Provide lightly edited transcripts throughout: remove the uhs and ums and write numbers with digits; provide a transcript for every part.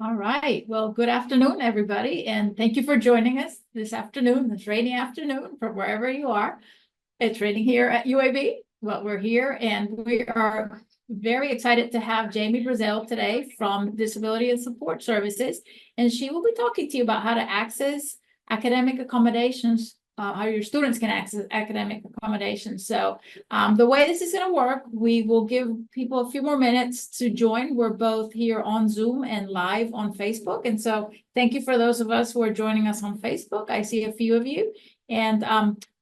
All right. Well, good afternoon, everybody, and thank you for joining us this afternoon, this rainy afternoon from wherever you are. It's raining here at UAB, but we're here and we are very excited to have Jamie Brazil today from Disability and Support Services. And she will be talking to you about how to access academic accommodations, how your students can access academic accommodations. So the way this is going to work, we will give people a few more minutes to join. We're both here on Zoom and live on Facebook. And so thank you for those of us who are joining us on Facebook. I see a few of you. And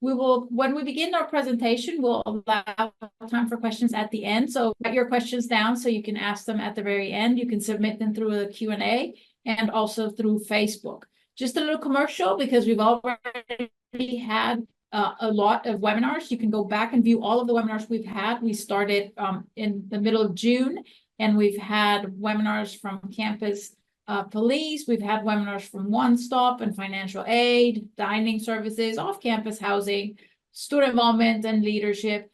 we will, when we begin our presentation, we'll allow time for questions at the end. So write your questions down so you can ask them at the very end. You can submit them through the Q&A and also through Facebook. Just a little commercial because we've already had a lot of webinars. You can go back and view all of the webinars we've had. We started in the middle of June, and we've had webinars from campus police. We've had webinars from One Stop and financial aid, dining services, off-campus housing, student involvement and leadership.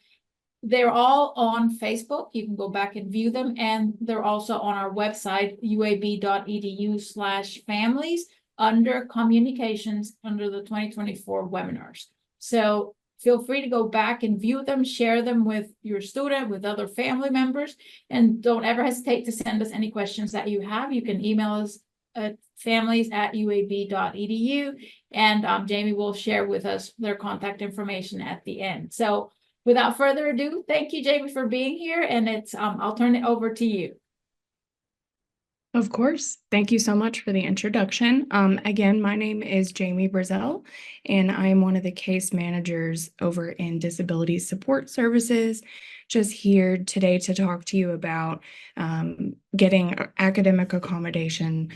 They're all on Facebook. You can go back and view them. And they're also on our website, uab.edu/families under communications under the 2024 webinars. So feel free to go back and view them, share them with your student, with other family members, and don't ever hesitate to send us any questions that you have. You can email us at families@uab.edu, and Jamie will share with us their contact information at the end. So without further ado, thank you, Jamie, for being here, and I'll turn it over to you. Of course. Thank you so much for the introduction. Again, my name is Jamie Brazell, and I am one of the case managers over in Disability Support Services. Just here today to talk to you about getting academic accommodation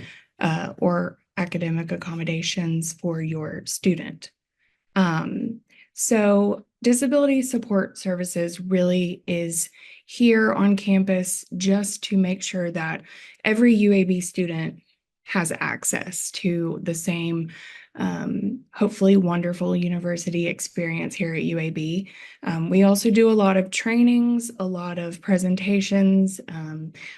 or academic accommodations for your student. So Disability Support Services really is here on campus just to make sure that every UAB student has access to the same, hopefully wonderful university experience here at UAB. We also do a lot of trainings, a lot of presentations.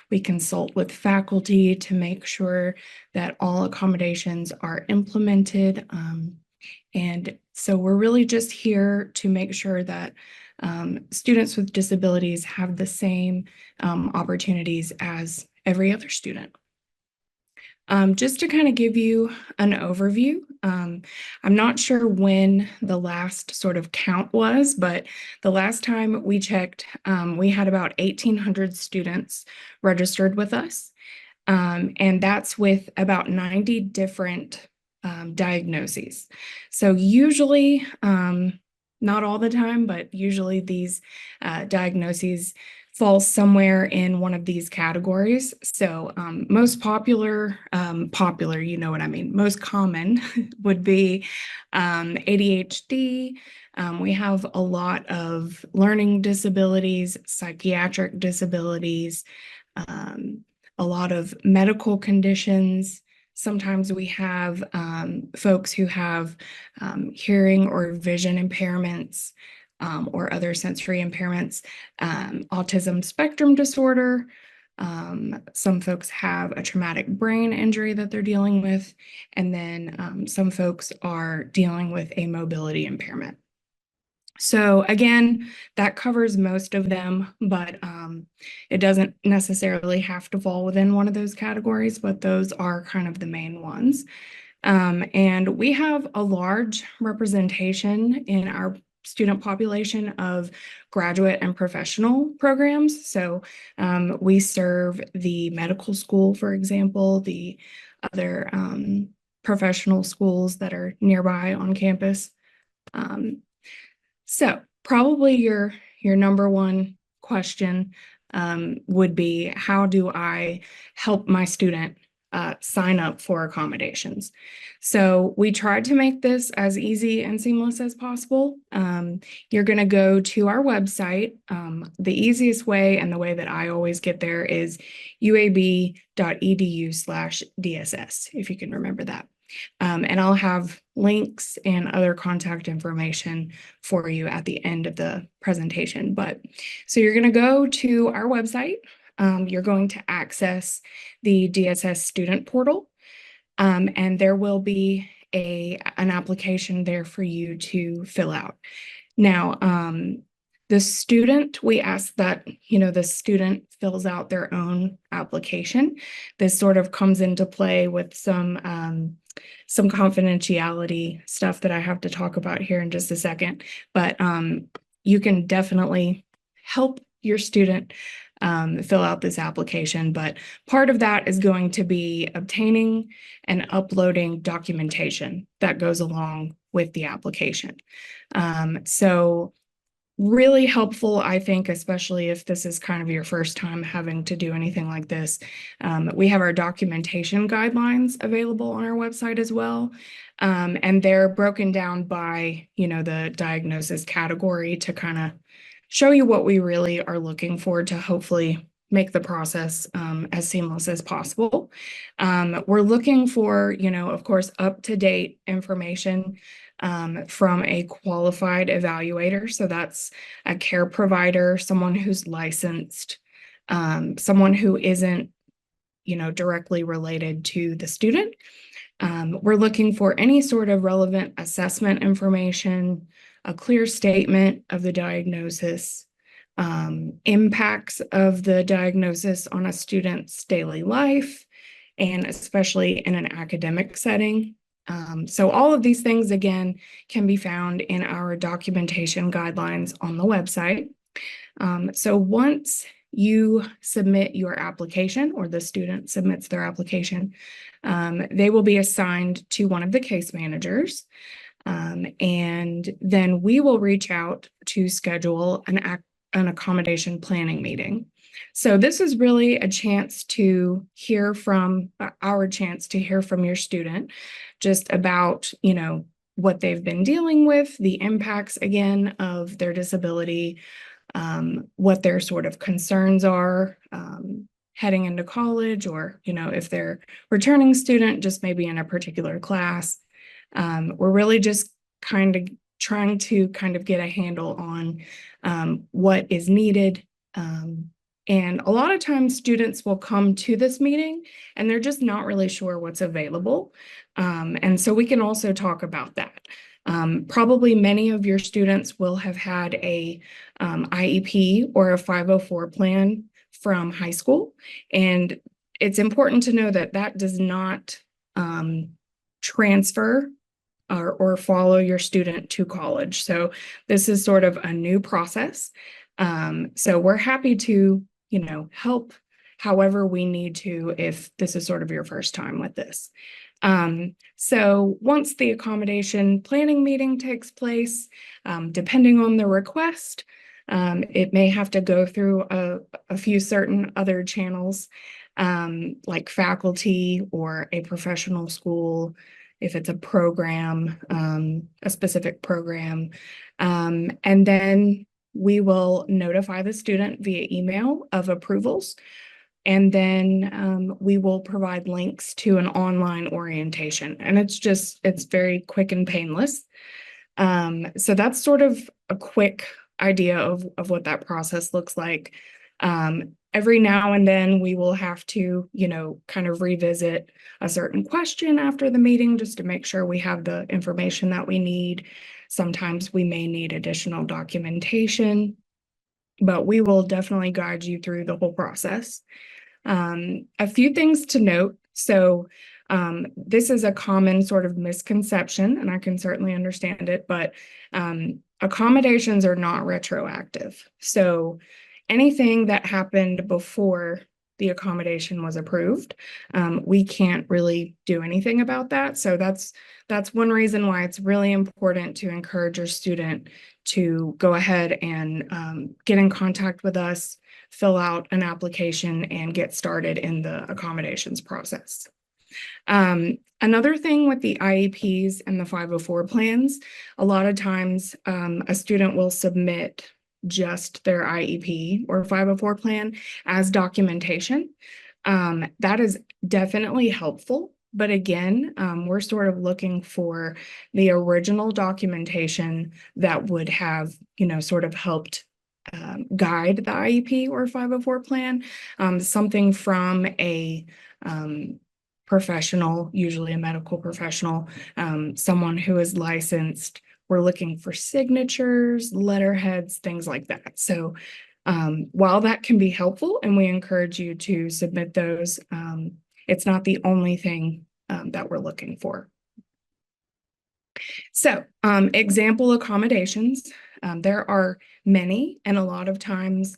We consult with faculty to make sure that all accommodations are implemented. And so we're really just here to make sure that students with disabilities have the same opportunities as every other student. Just to kind of give you an overview, I'm not sure when the last sort of count was, but the last time we checked, we had about 1,800 students registered with us. And that's with about 90 different diagnoses. So usually, not all the time, but usually these diagnoses fall somewhere in one of these categories. So most popular, you know what I mean, most common would be ADHD. We have a lot of learning disabilities, psychiatric disabilities, a lot of medical conditions. Sometimes we have folks who have hearing or vision impairments or other sensory impairments, autism spectrum disorder. Some folks have a traumatic brain injury that they're dealing with, and then some folks are dealing with a mobility impairment. So again, that covers most of them, but it doesn't necessarily have to fall within one of those categories, but those are kind of the main ones. And we have a large representation in our student population of graduate and professional programs. So we serve the medical school, for example, the other professional schools that are nearby on campus. So probably your number one question would be, how do I help my student sign up for accommodations? So we tried to make this as easy and seamless as possible. You're going to go to our website. The easiest way and the way that I always get there is uab.edu/DSS, if you can remember that. And I'll have links and other contact information for you at the end of the presentation. But so you're going to go to our website. you're going to access the DSS student portal. And there will be an application there for you to fill out. Now, the student, we ask that, the student fills out their own application. This sort of comes into play with some confidentiality stuff that I have to talk about here in just a second, but you can definitely help your student fill out this application, but part of that is going to be obtaining and uploading documentation that goes along with the application. So really helpful, I think, especially if this is kind of your first time having to do anything like this. We have our documentation guidelines available on our website as well. And they're broken down by, the diagnosis category to kind of show you what we really are looking for to hopefully make the process as seamless as possible. We're looking for, of course, up-to-date information from a qualified evaluator. So that's a care provider, someone who's licensed, someone who isn't, directly related to the student. We're looking for any sort of relevant assessment information, a clear statement of the diagnosis, impacts of the diagnosis on a student's daily life, and especially in an academic setting. So all of these things, again, can be found in our documentation guidelines on the website. So once you submit your application, or the student submits their application, they will be assigned to one of the case managers. And then we will reach out to schedule an accommodation planning meeting. So this is really a chance to hear from our chance to hear from your student just about, what they've been dealing with, the impacts again of their disability, what their sort of concerns are heading into college, or, if they're returning student, just maybe in a particular class. We're really just kind of trying to get a handle on what is needed. And a lot of times students will come to this meeting and they're just not really sure what's available. And so we can also talk about that. Probably many of your students will have had a IEP or a 504 plan from high school. And it's important to know that that does not transfer or follow your student to college. So this is sort of a new process. So we're happy to, help however we need to if this is sort of your first time with this. So once the accommodation planning meeting takes place, depending on the request, it may have to go through a few certain other channels, like faculty or a professional school, if it's a program, a specific program. And then we will notify the student via email of approvals. And then we will provide links to an online orientation. And it's very quick and painless. So that's sort of a quick idea of what that process looks like. Every now and then we will have to, kind of revisit a certain question after the meeting just to make sure we have the information that we need. Sometimes we may need additional documentation, but we will definitely guide you through the whole process. A few things to note. So this is a common sort of misconception, and I can certainly understand it, but accommodations are not retroactive. So anything that happened before the accommodation was approved, we can't really do anything about that. So that's one reason why it's really important to encourage your student to go ahead and get in contact with us, fill out an application, and get started in the accommodations process. Another thing with the IEPs and the 504 plans, a lot of times a student will submit just their IEP or 504 plan as documentation. That is definitely helpful. But again, we're sort of looking for the original documentation that would have, sort of helped guide the IEP or 504 plan, something from a professional, usually a medical professional, someone who is licensed. We're looking for signatures, letterheads, things like that. So while that can be helpful and we encourage you to submit those, it's not the only thing that we're looking for. So example accommodations, there are many, and a lot of times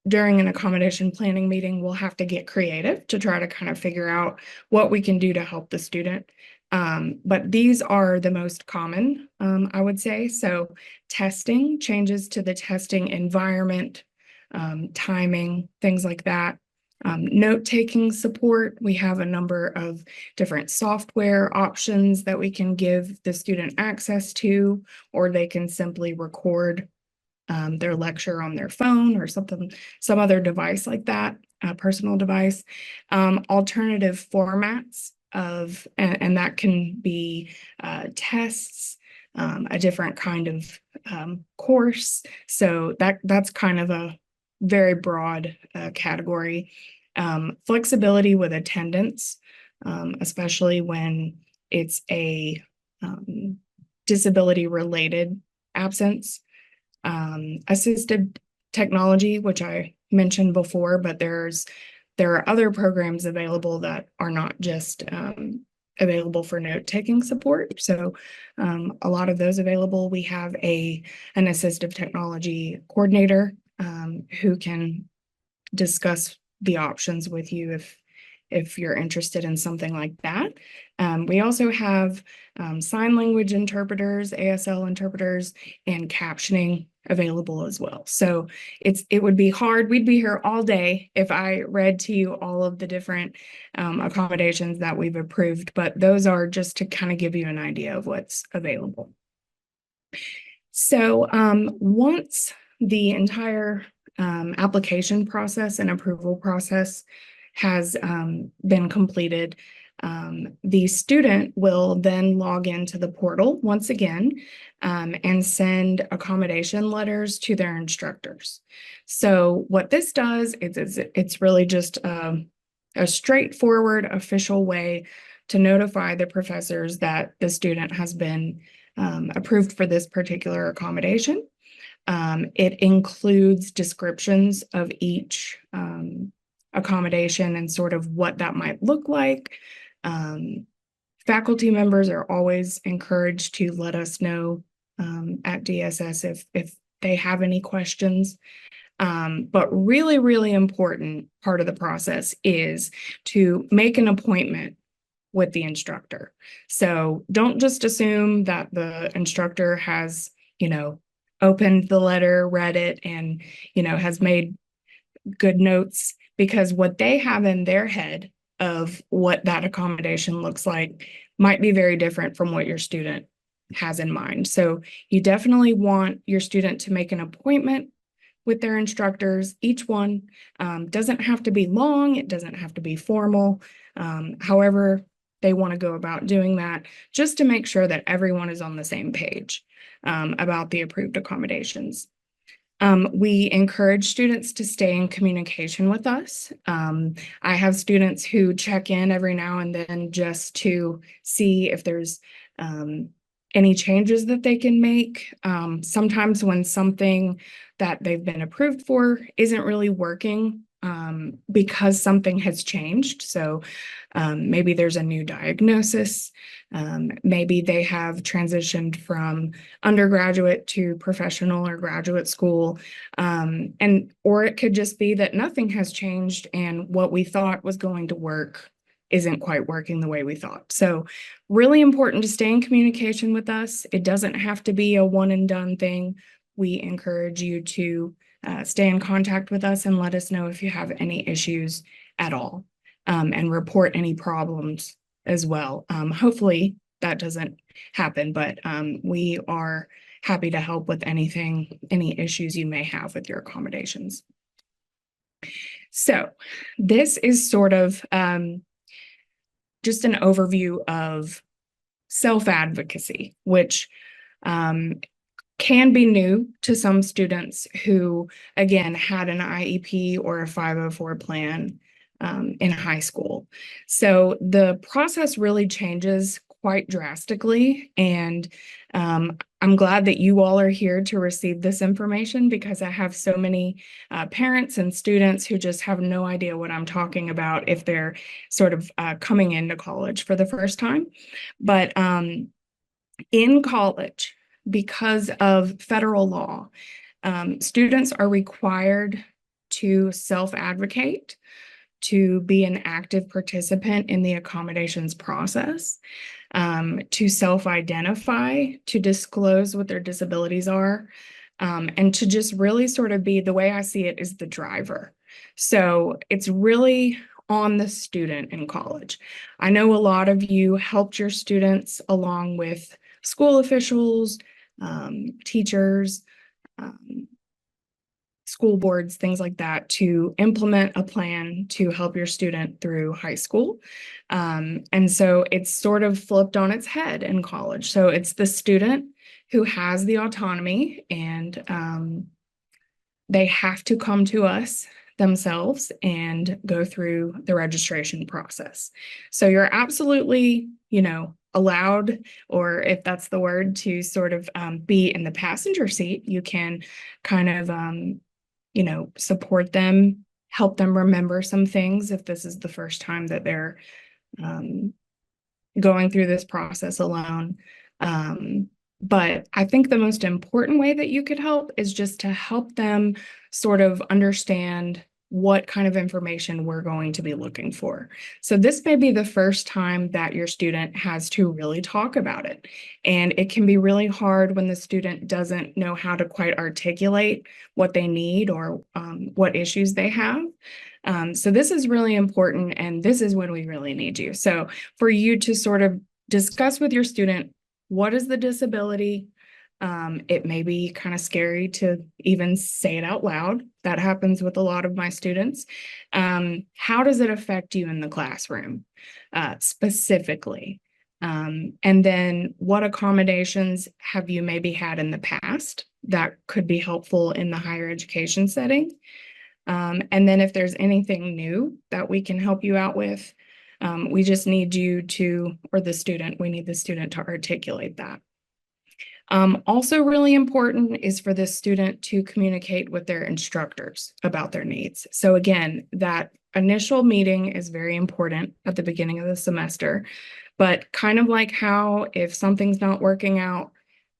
during an accommodation planning meeting, we'll have to get creative to try to kind of figure out what we can do to help the student. But these are the most common, I would say. So testing, changes to the testing environment, timing, things like that. Note-taking support, we have a number of different software options that we can give the student access to, or they can simply record their lecture on their phone or some other device like that, a personal device. Alternative formats and that can be tests, a different kind of course. So that's kind of a very broad category. Flexibility with attendance, especially when it's a disability related absence. Assistive technology, which I mentioned before, but there are other programs available that are not just available for note-taking support. So a lot of those available. We have an assistive technology coordinator who can discuss the options with you if you're interested in something like that. We also have sign language interpreters, ASL interpreters, and captioning available as well. So it would be hard. We'd be here all day if I read to you all of the different accommodations that we've approved, but those are just to kind of give you an idea of what's available. So once the entire application process and approval process has been completed, the student will then log into the portal once again and send accommodation letters to their instructors. So what this does is it's really just a straightforward official way to notify the professors that the student has been approved for this particular accommodation. It includes descriptions of each accommodation and sort of what that might look like. Faculty members are always encouraged to let us know at DSS if they have any questions. But really, really important part of the process is to make an appointment with the instructor. So don't just assume that the instructor has, opened the letter, read it, and, has made good notes, because what they have in their head of what that accommodation looks like might be very different from what your student has in mind. So you definitely want your student to make an appointment with their instructors. Each one doesn't have to be long. It doesn't have to be formal. However they want to go about doing that, just to make sure that everyone is on the same page about the approved accommodations. We encourage students to stay in communication with us. I have students who check in every now and then just to see if there's any changes that they can make. Sometimes when something that they've been approved for isn't really working because something has changed. So maybe there's a new diagnosis. Maybe they have transitioned from undergraduate to professional or graduate school. Or it could just be that nothing has changed and what we thought was going to work isn't quite working the way we thought. So really important to stay in communication with us. It doesn't have to be a one and done thing. We encourage you to stay in contact with us and let us know if you have any issues at all, and report any problems as well. Hopefully that doesn't happen, but we are happy to help with any issues you may have with your accommodations. So this is sort of just an overview of self-advocacy, which can be new to some students who, again, had an IEP or a 504 plan in high school. So the process really changes quite drastically. And I'm glad that you all are here to receive this information, because I have so many parents and students who just have no idea what I'm talking about if they're sort of coming into college for the first time. But in college, because of federal law, students are required to self-advocate, to be an active participant in the accommodations process, to self-identify, to disclose what their disabilities are, and to just really sort of be, the way I see it, is the driver. So it's really on the student in college. I know a lot of you helped your students along with school officials, teachers, school boards, things like that, to implement a plan to help your student through high school. And so it's sort of flipped on its head in college. So it's the student who has the autonomy, and they have to come to us themselves and go through the registration process. So you're absolutely, allowed, or if that's the word, to sort of be in the passenger seat. You can kind of, support them, help them remember some things if this is the first time that they're going through this process alone. But I think the most important way that you could help is just to help them sort of understand what kind of information we're going to be looking for. So this may be the first time that your student has to really talk about it. And it can be really hard when the student doesn't know how to quite articulate what they need, or what issues they have. So this is really important, and this is when we really need you. So for you to sort of discuss with your student, what is the disability? It may be kind of scary to even say it out loud. That happens with a lot of my students. How does it affect you in the classroom, specifically? And then what accommodations have you maybe had in the past that could be helpful in the higher education setting? And then if there's anything new that we can help you out with, we just need you to, or we need the student to articulate that. Also really important is for the student to communicate with their instructors about their needs. So again, that initial meeting is very important at the beginning of the semester, but kind of like how if something's not working out,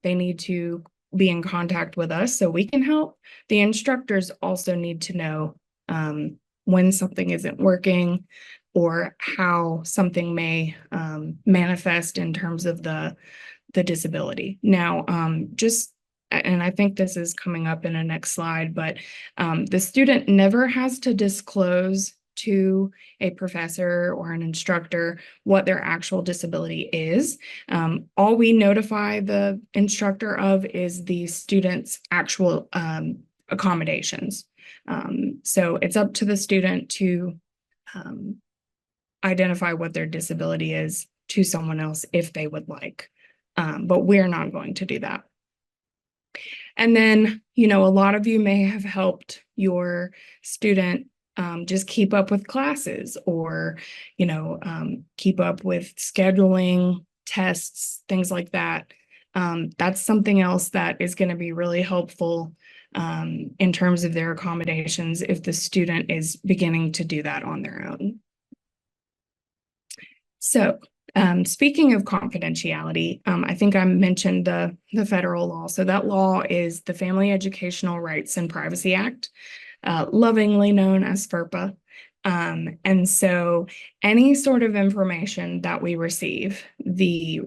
they need to be in contact with us so we can help. The instructors also need to know when something isn't working, or how something may manifest in terms of the disability. Now, and I think this is coming up in the next slide, but the student never has to disclose to a professor or an instructor what their actual disability is. All we notify the instructor of is the student's actual accommodations. So it's up to the student to identify what their disability is to someone else if they would like. But we're not going to do that. And then, a lot of you may have helped your student just keep up with classes, or, keep up with scheduling, tests, things like that. That's something else that is going to be really helpful in terms of their accommodations if the student is beginning to do that on their own. So, speaking of confidentiality, I think I mentioned the federal law. So that law is the Family Educational Rights and Privacy Act, lovingly known as FERPA. And so any sort of information that we receive, the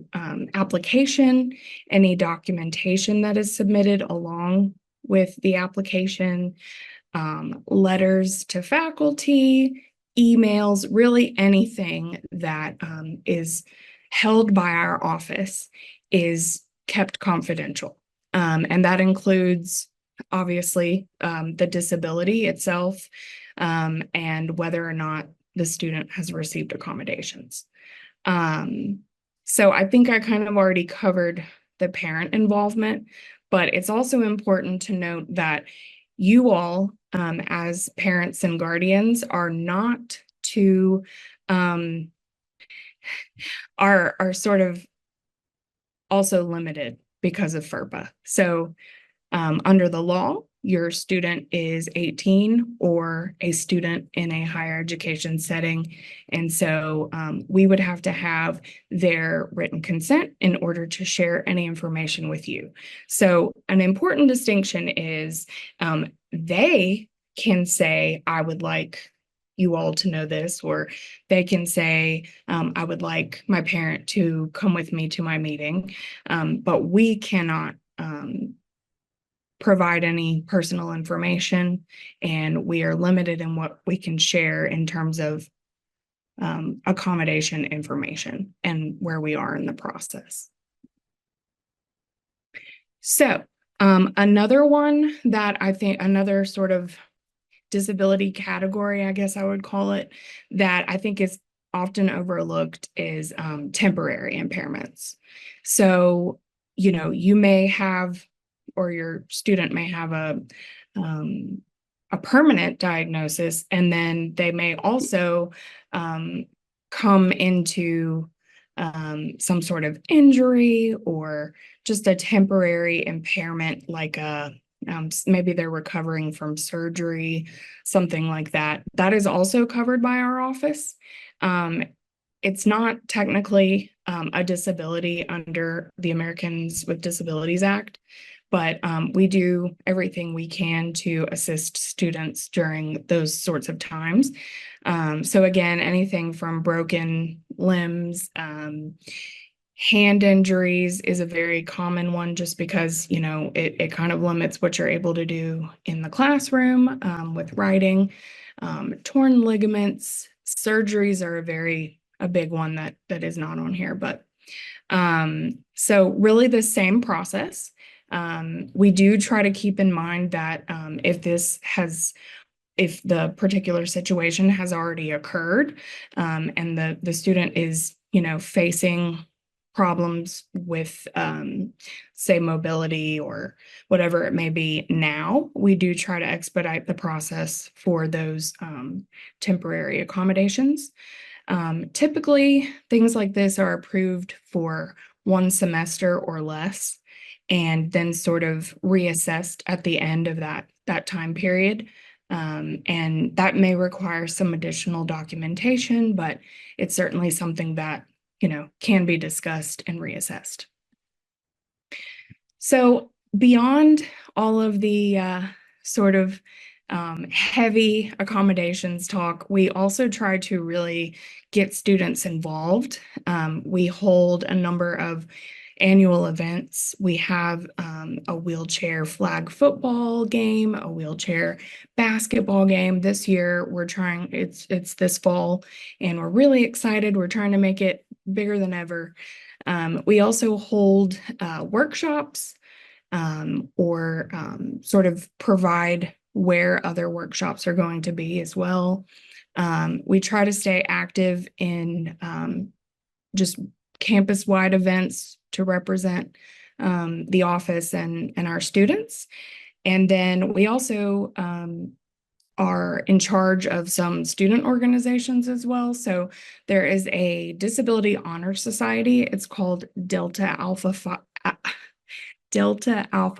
application, any documentation that is submitted along with the application, letters to faculty, emails, really anything that is held by our office is kept confidential. And that includes, obviously, the disability itself, and whether or not the student has received accommodations. So I think I kind of already covered the parent involvement, But it's also important to note that you all, as parents and guardians, are not to are sort of also limited because of FERPA. So under the law, your student is 18 or a student in a higher education setting. And so we would have to have their written consent in order to share any information with you. So an important distinction is they can say, I would like you all to know this, or they can say, I would like my parent to come with me to my meeting, but we cannot provide any personal information, and we are limited in what we can share in terms of accommodation information and where we are in the process. So another one that I think, another sort of disability category, I guess I would call it, that I think is often overlooked is temporary impairments. So, you know, you may have, or your student may have a permanent diagnosis, and then they may also come into some sort of injury or just a temporary impairment, like maybe they're recovering from surgery, something like that. That is also covered by our office. It's not technically a disability under the Americans with Disabilities Act, but we do everything we can to assist students during those sorts of times. So again, anything from broken limbs, hand injuries is a very common one, just because, you know, it kind of limits what you're able to do in the classroom with writing. Torn ligaments, surgeries are a big one that is not on here, but so really the same process. We do try to keep in mind that if the particular situation has already occurred, and the student is, you know, facing problems with, say, mobility or whatever it may be now, we do try to expedite the process for those temporary accommodations. Typically, things like this are approved for 1 semester or less, and then sort of reassessed at the end of that time period. And that may require some additional documentation, but it's certainly something that, you know, can be discussed and reassessed. So beyond all of the sort of heavy accommodations talk, we also try to really get students involved. We hold a number of annual events. We have a wheelchair flag football game, a wheelchair basketball game. This year we're trying, it's this fall, and we're really excited. We're trying to make it bigger than ever. We also hold workshops, or sort of provide where other workshops are going to be as well. We try to stay active in just campus-wide events to represent the office and our students. And then we also are in charge of some student organizations as well. So there is a Disability Honor Society. It's called Delta Alpha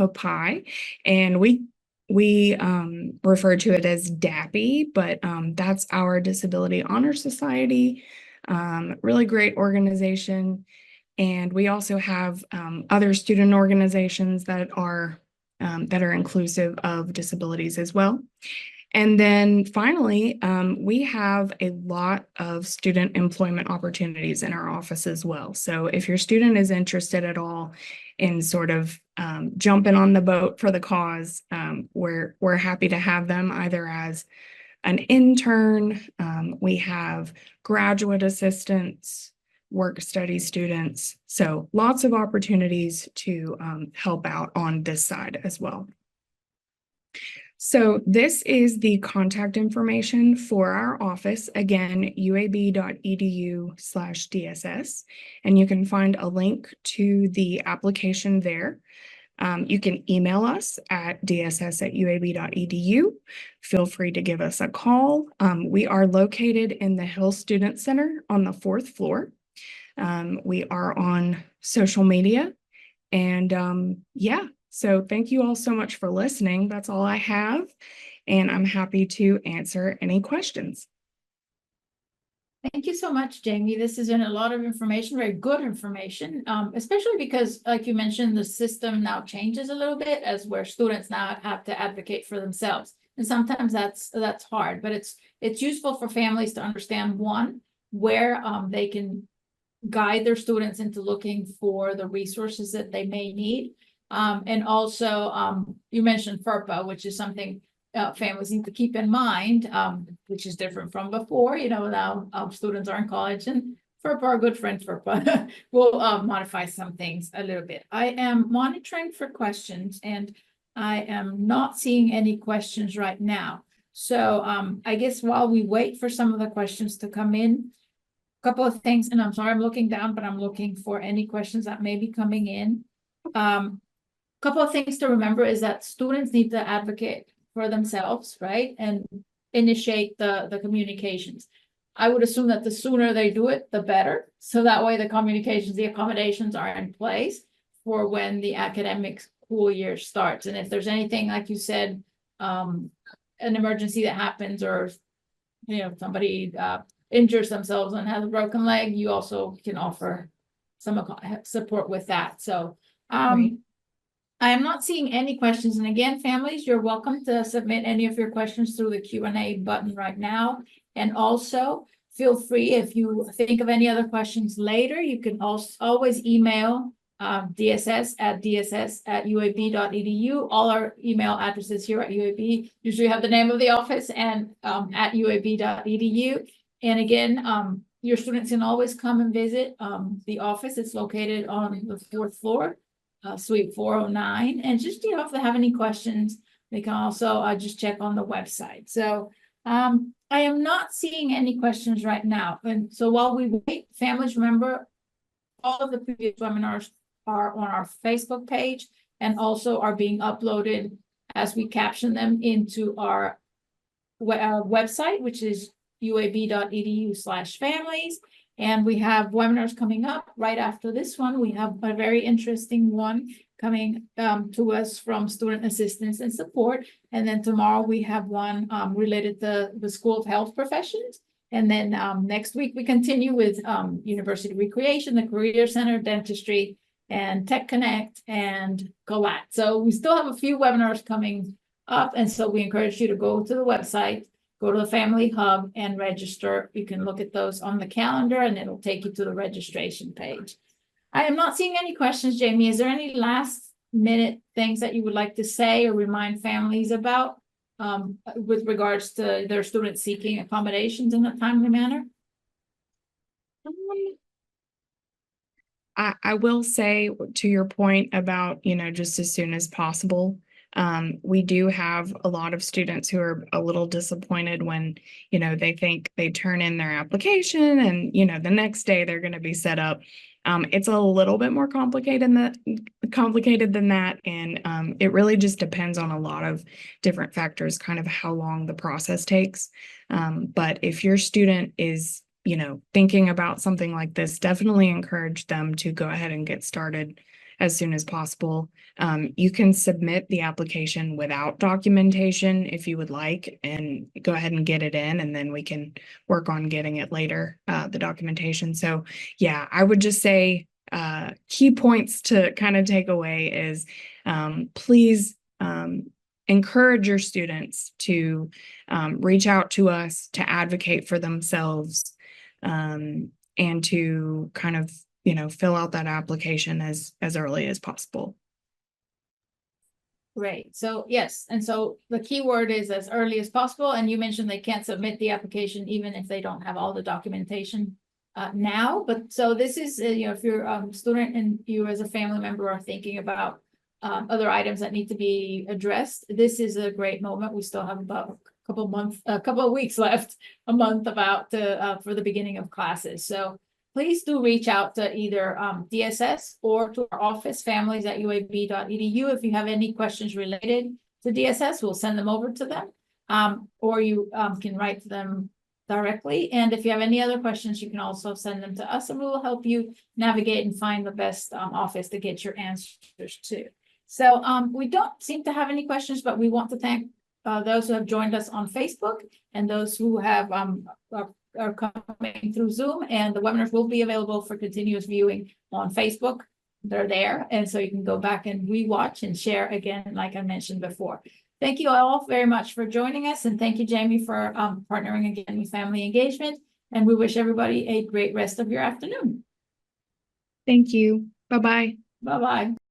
Pi, and we refer to it as DAPI, but that's our Disability Honor Society. Really great organization. And we also have other student organizations that are inclusive of disabilities as well. And then finally, we have a lot of student employment opportunities in our office as well. So if your student is interested at all in sort of jumping on the boat for the cause, we're happy to have them either as an intern. We have graduate assistants, work study students. So lots of opportunities to help out on this side as well. So this is the contact information for our office. Again, uab.edu/DSS, and you can find a link to the application there. You can email us at dss@uab.edu. Feel free to give us a call. We are located in the Hill Student Center on the 4th floor. We are on social media. And yeah, so thank you all so much for listening. That's all I have. And I'm happy to answer any questions. Thank you so much, Jamie. This has been a lot of information, very good information, especially because, like you mentioned, the system now changes a little bit as where students now have to advocate for themselves. And sometimes that's hard, but it's useful for families to understand, one, where they can guide their students into looking for the resources that they may need. And also, you mentioned FERPA, which is something families need to keep in mind, which is different from before. Now students are in college, and FERPA, our good friend FERPA, will modify some things a little bit. I am monitoring for questions, and I am not seeing any questions right now. So I guess while we wait for some of the questions to come in, couple of things, and I'm sorry, I'm looking down, but I'm looking for any questions that may be coming in. Couple of things to remember is that students need to advocate for themselves, right? And initiate the communications. I would assume that the sooner they do it, the better. So that way the communications, the accommodations are in place for when the academic school year starts. And if there's anything, like you said, an emergency that happens, or somebody injures themselves and has a broken leg, you also can offer some support with that. So Right. I am not seeing any questions. And again, families, you're welcome to submit any of your questions through the Q&A button right now. And also feel free, if you think of any other questions later, you can also always email dss@uab.edu. All our email addresses here at UAB usually have the name of the office and at uab.edu. And again, your students can always come and visit the office. It's located on the 4th floor, suite 409. And just, if they have any questions, they can also just check on the website. So I am not seeing any questions right now. And so while we wait, families, remember, all of the previous webinars are on our Facebook page and also are being uploaded as we caption them into our website, which is uab.edu/families. And we have webinars coming up right after this one. We have a very interesting one coming to us from Student Assistance and Support. And then tomorrow we have one related to the School of Health Professions. And then next week we continue with University Recreation, the Career Center, Dentistry, and Tech Connect, and Collat. So we still have a few webinars coming up. And so we encourage you to go to the website, go to the Family Hub and register. You can look at those on the calendar and it'll take you to the registration page. I am not seeing any questions, Jamie. Is there any last minute things that you would like to say or remind families about with regards to their students seeking accommodations in a timely manner? I will say, to your point about, just as soon as possible, we do have a lot of students who are a little disappointed when, they think they turn in their application and, the next day they're going to be set up. It's a little bit more complicated than that. And it really just depends on a lot of different factors, kind of how long the process takes. But if your student is, thinking about something like this, definitely encourage them to go ahead and get started as soon as possible. You can submit the application without documentation if you would like, and go ahead and get it in, and then we can work on getting it later, the documentation. So yeah, I would just say key points to kind of take away is please encourage your students to reach out to us, to advocate for themselves, and to kind of fill out that application as early as possible. Great. So yes, and so the key word is as early as possible. And you mentioned they can't submit the application even if they don't have all the documentation now. But so this is, if you're a student and you as a family member are thinking about other items that need to be addressed, this is a great moment. We still have about a couple of weeks left, a month about for the beginning of classes. So please do reach out to either DSS or to our office, families@uab.edu. If you have any questions related to DSS, we'll send them over to them. Or you can write to them directly. And if you have any other questions, you can also send them to us and we will help you navigate and find the best office to get your answers to. So we don't seem to have any questions, but we want to thank those who have joined us on Facebook and those who have are coming through Zoom, and the webinars will be available for continuous viewing on Facebook. They're there, and so you can go back and rewatch and share again, like I mentioned before. Thank you all very much for joining us, and thank you, Jamie, for partnering again with Family Engagement, and we wish everybody a great rest of your afternoon. Thank you. Bye-bye. Bye-bye.